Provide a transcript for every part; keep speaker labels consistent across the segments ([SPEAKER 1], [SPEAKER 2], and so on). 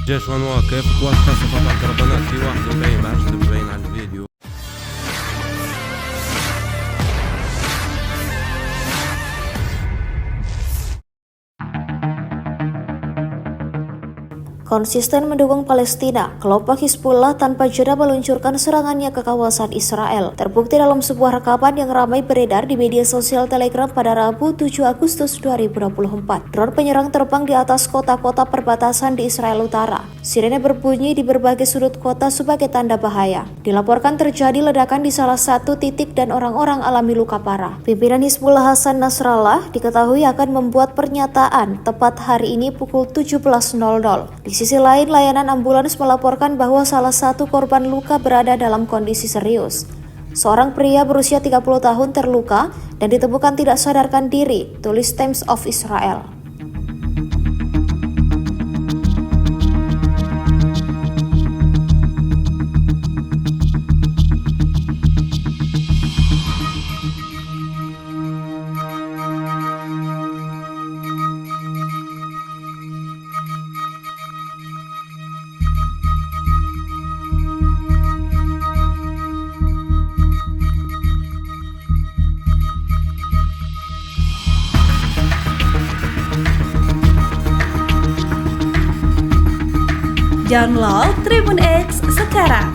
[SPEAKER 1] جيش ونواقف واتصفت الكربونات في 41 على الفيديو.
[SPEAKER 2] Konsisten mendukung Palestina, kelompok Hizbullah tanpa jeda meluncurkan serangannya ke kawasan Israel. Terbukti dalam sebuah rekaman yang ramai beredar di media sosial Telegram pada Rabu 7 Agustus 2024. Drone penyerang terbang di atas kota-kota perbatasan di Israel Utara. Sirene berbunyi di berbagai sudut kota sebagai tanda bahaya. Dilaporkan terjadi ledakan di salah satu titik dan orang-orang alami luka parah. Pimpinan Hizbullah Hasan Nasrallah diketahui akan membuat pernyataan tepat hari ini pukul 17.00. Di sisi lain, layanan ambulans melaporkan bahwa salah satu korban luka berada dalam kondisi serius. Seorang pria berusia 30 tahun terluka dan ditemukan tidak sadarkan diri, tulis Times of Israel.
[SPEAKER 3] Download Tribun X sekarang,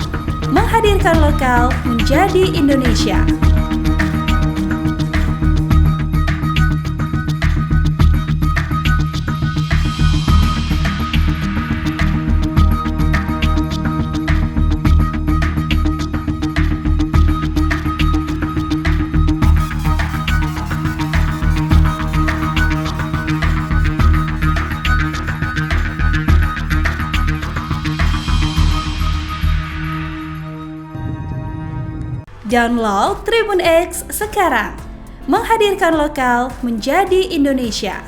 [SPEAKER 3] menghadirkan lokal menjadi Indonesia. Download Tribun X sekarang, menghadirkan lokal menjadi Indonesia.